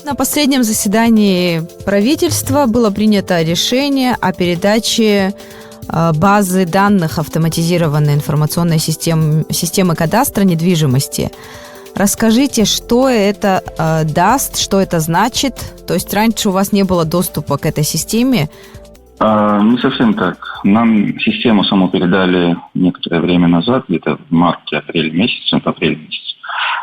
На последнем заседании правительства было принято решение о передаче базы данных автоматизированной информационной системы кадастра недвижимости. Расскажите, что это даст, что это значит? То есть раньше у вас не было доступа к этой системе? Не совсем так. Нам систему саму передали некоторое время назад, где-то в марте-апреле месяце,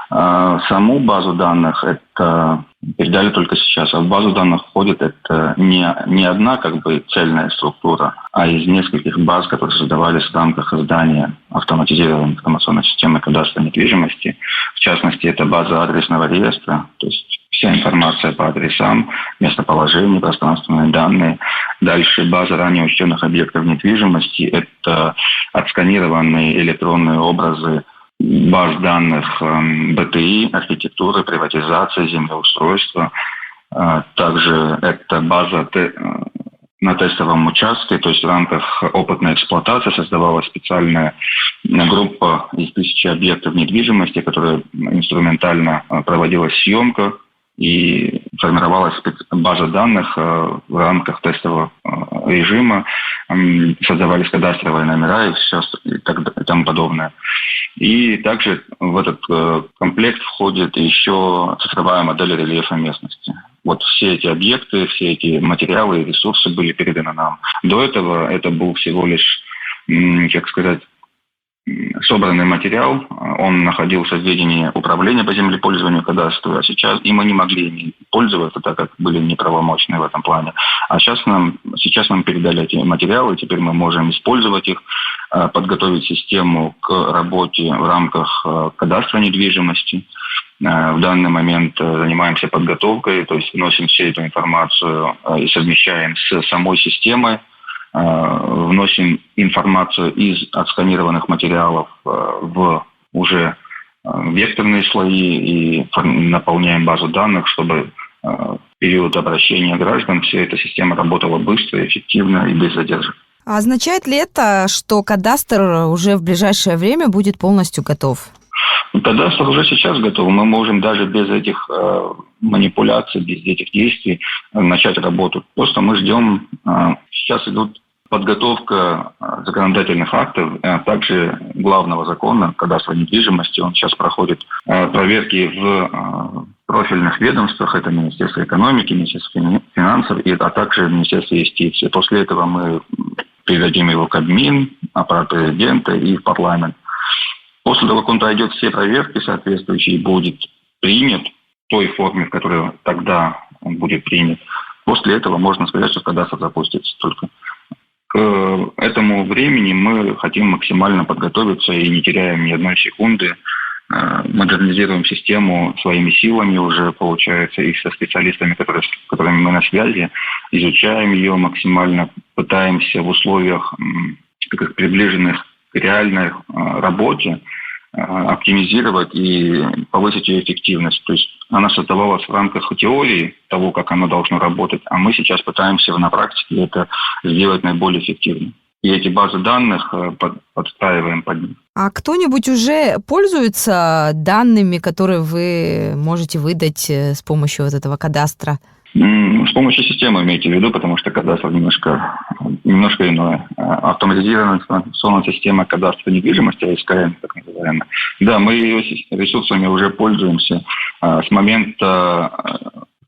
Саму базу данных это передали только сейчас. А в базу данных входит это не одна цельная структура, а из нескольких баз, которые создавались в рамках создания автоматизированной информационной системы кадастра недвижимости. В частности, это база адресного реестра, то есть вся информация по адресам, местоположению, пространственные данные. Дальше база ранее учтенных объектов недвижимости – это отсканированные электронные образы баз данных БТИ, архитектуры, приватизации, землеустройства. Также это база на тестовом участке, то есть в рамках опытной эксплуатации создавалась специальная группа из 1000 объектов недвижимости, которая инструментально проводилась съемка, и формировалась база данных в рамках тестового режима, создавались кадастровые номера и все и тому подобное. И также в этот комплект входит еще цифровая модель рельефа местности. Вот все эти объекты, все эти материалы и ресурсы были переданы нам. До этого это был всего лишь, собранный материал, он находился в ведении управления по землепользованию кадастру, а сейчас и мы не могли им пользоваться, так как были неправомочны в этом плане. А сейчас нам передали эти материалы, теперь мы можем использовать их, подготовить систему к работе в рамках кадастра недвижимости. В данный момент занимаемся подготовкой, то есть вносим всю эту информацию и совмещаем с самой системой, вносим информацию из отсканированных материалов в уже векторные слои и наполняем базу данных, чтобы в период обращения граждан вся эта система работала быстро, эффективно и без задержек. А означает ли это, что кадастр уже в ближайшее время будет полностью готов? Кадастр уже сейчас готов. Мы можем даже без этих манипуляций, без этих действий начать работу. Просто мы ждем. Сейчас идут подготовка законодательных актов, а также главного закона кадастра недвижимости. Он сейчас проходит проверки в профильных ведомствах. Это Министерство экономики, Министерство финансов, а также Министерство юстиции. После этого мы передадим его в Кабмин, аппарат президента и в парламент. После того, как он пройдет все проверки соответствующие и будет принят в той форме, в которой тогда он будет принят, после этого можно сказать, что кадастр запустится только. К этому времени мы хотим максимально подготовиться и не теряем ни одной секунды. Модернизируем систему своими силами уже, получается, и со специалистами, с которыми мы на связи, изучаем ее максимально, пытаемся в условиях, приближенных к реальной работе, оптимизировать и повысить ее эффективность. То есть она создавалась в рамках теории того, как оно должно работать, а мы сейчас пытаемся на практике это сделать наиболее эффективно. И эти базы данных подстраиваем под них. А кто-нибудь уже пользуется данными, которые вы можете выдать с помощью этого кадастра? С помощью системы имейте в виду, потому что кадастр немножко иное. Автоматизированная информационная система кадастра недвижимости, АСКН, так называемая. Да, мы ее ресурсами уже пользуемся. С момента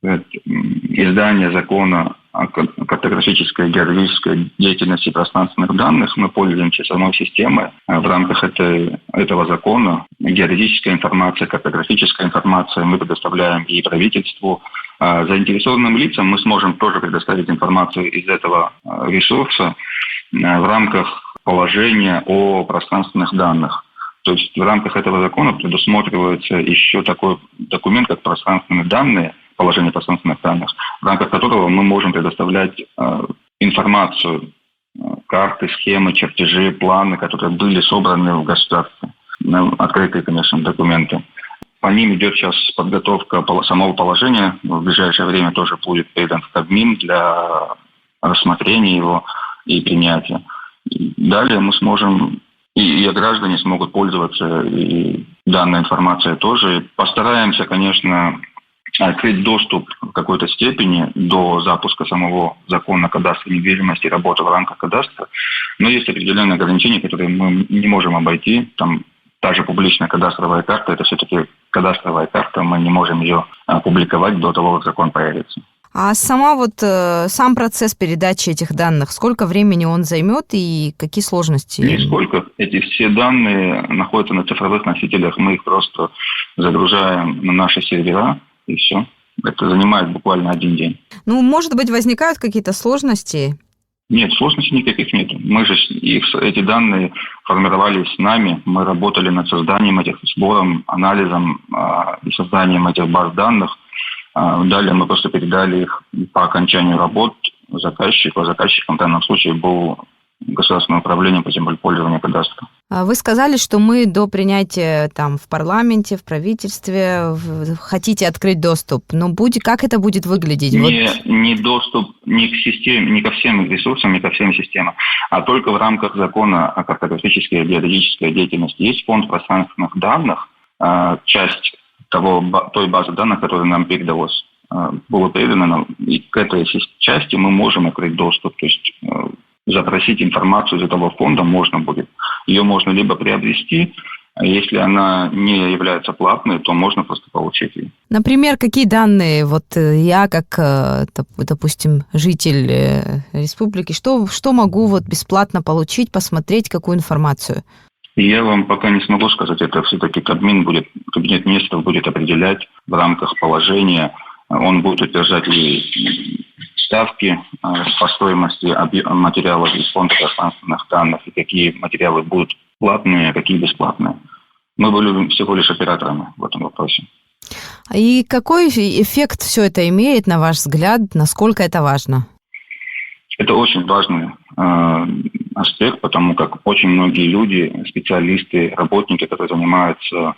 издания закона о картографической и геодезической деятельности пространственных данных мы пользуемся самой системой. В рамках этого закона геодезическая информация, картографическая информация мы предоставляем и правительству. Заинтересованным лицам мы сможем тоже предоставить информацию из этого ресурса в рамках положения о пространственных данных. То есть в рамках этого закона предусматривается еще такой документ, как пространственные данные, положение пространственных данных, в рамках которого мы можем предоставлять информацию, карты, схемы, чертежи, планы, которые были собраны в государстве. Открытые, конечно, документы. По ним идет сейчас подготовка самого положения. В ближайшее время тоже будет передан в Кабмин для рассмотрения его и принятия. И далее мы сможем, и граждане смогут пользоваться и данной информацией тоже. Постараемся, конечно, открыть доступ к какой-то степени до запуска самого закона о кадастре недвижимости, работы в рамках кадастра. Но есть определенные ограничения, которые мы не можем обойти. Там та же публичная кадастровая карта, это все-таки кадастровая карта, мы не можем ее опубликовать до того, как закон появится. А сам процесс передачи этих данных, сколько времени он займет и какие сложности? Нисколько. Эти все данные находятся на цифровых носителях, мы их просто загружаем на наши сервера, и все. Это занимает буквально 1 день. Может быть, возникают какие-то сложности? Нет, сложностей никаких нет. Мы же эти данные формировали с нами, мы работали над созданием этих, сбором, анализом и созданием этих баз данных. Далее мы просто передали их по окончанию работ заказчику. Заказчиком в данном случае был Государственное управление по землепользованию и кадастру. Вы сказали, что мы до принятия в парламенте, в правительстве хотите открыть доступ. Но как это будет выглядеть? Не доступ не к системе, не ко всем ресурсам, не ко всем системам, а только в рамках закона о картографической и геодезической деятельности. Есть фонд пространственных данных, часть той базы данных, которая нам передалась, было передано нам, и к этой части мы можем открыть доступ. То есть запросить информацию из этого фонда можно будет. Ее можно либо приобрести, а если она не является платной, то можно просто получить ее. Например, какие данные я, как, допустим, житель республики, что могу бесплатно получить, посмотреть, какую информацию? Я вам пока не смогу сказать, это все-таки Кабинет министров будет определять в рамках положения, он будет утверждать ли ставки по стоимости материалов из фонда пространственных данных, и какие материалы будут платные, а какие бесплатные. Мы были всего лишь операторами в этом вопросе. И какой эффект все это имеет, на ваш взгляд, насколько это важно? Это очень важный аспект, потому как очень многие люди, специалисты, работники, которые занимаются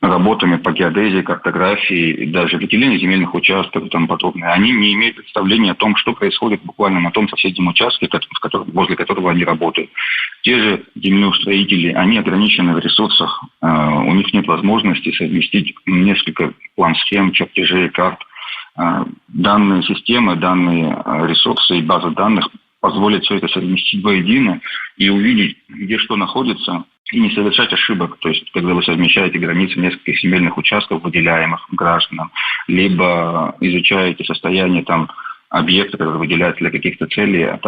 работами по геодезии, картографии, и даже выделению земельных участков и тому подобное, они не имеют представления о том, что происходит буквально на том соседнем участке, возле которого они работают. Те же землеустроители, они ограничены в ресурсах, у них нет возможности совместить несколько план-схем, чертежей, карт. Данные системы, данные ресурсы и базы данных позволят все это совместить воедино и увидеть, где что находится, и не совершать ошибок. То есть, когда вы совмещаете границы нескольких земельных участков, выделяемых гражданам, либо изучаете состояние объекта, который выделяется для каких-то целей, а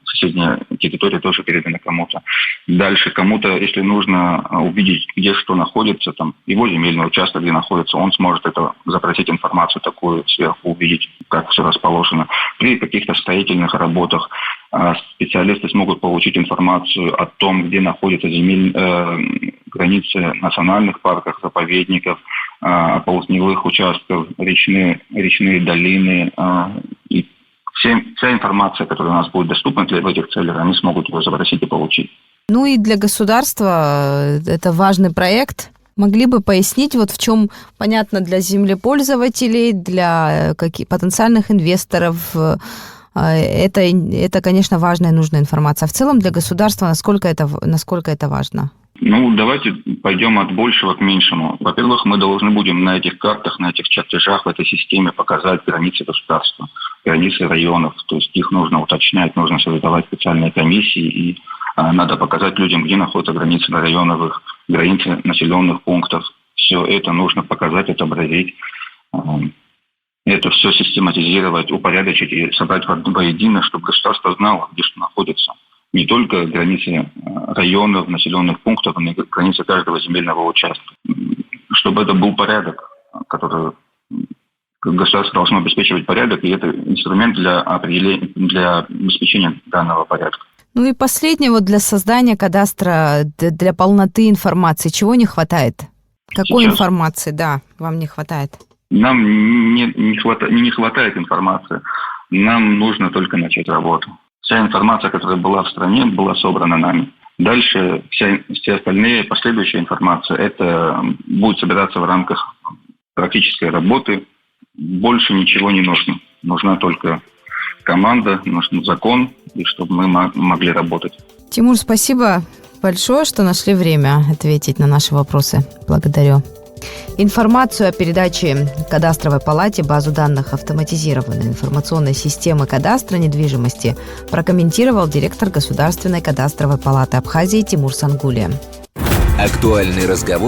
соседняя территория тоже передана кому-то. Дальше кому-то, если нужно увидеть, где что находится, его земельный участок, где находится, он сможет запросить информацию такую сверху, увидеть, как все расположено. При каких-то строительных работах специалисты смогут получить информацию о том, где находятся границы национальных парков, заповедников, полостневых участков, речные долины. И вся информация, которая у нас будет доступна в этих целях, они смогут ее запросить и получить. И для государства это важный проект. Могли бы пояснить, в чем, понятно, для землепользователей, для потенциальных инвесторов, это, конечно, важная и нужная информация. А в целом для государства насколько это важно? Давайте пойдем от большего к меньшему. Во-первых, мы должны будем на этих картах, на этих чертежах, в этой системе показать границы государства, границы районов. То есть их нужно уточнять, нужно создавать специальные комиссии, и надо показать людям, где находятся границы районовых, границы населенных пунктов. Все это нужно показать, отобразить. Это все систематизировать, упорядочить и собрать воедино, чтобы государство знало, где что находится. Не только границы районов, населенных пунктов, но и границы каждого земельного участка. Чтобы это был порядок, который государство должно обеспечивать порядок, и это инструмент для обеспечения данного порядка. И последнее, для создания кадастра, для полноты информации, чего не хватает? Какой информации, вам не хватает? Нам не хватает информации. Нам нужно только начать работу. Вся информация, которая была в стране, была собрана нами. Дальше все остальные, последующая информация, это будет собираться в рамках практической работы. Больше ничего не нужно. Нужна только команда, нужен закон, и чтобы мы могли работать. Тимур, спасибо большое, что нашли время ответить на наши вопросы. Благодарю. Информацию о передаче Кадастровой палате базу данных автоматизированной информационной системы кадастра недвижимости прокомментировал директор Государственной кадастровой палаты Абхазии Тимур Сангулия. Актуальный разговор.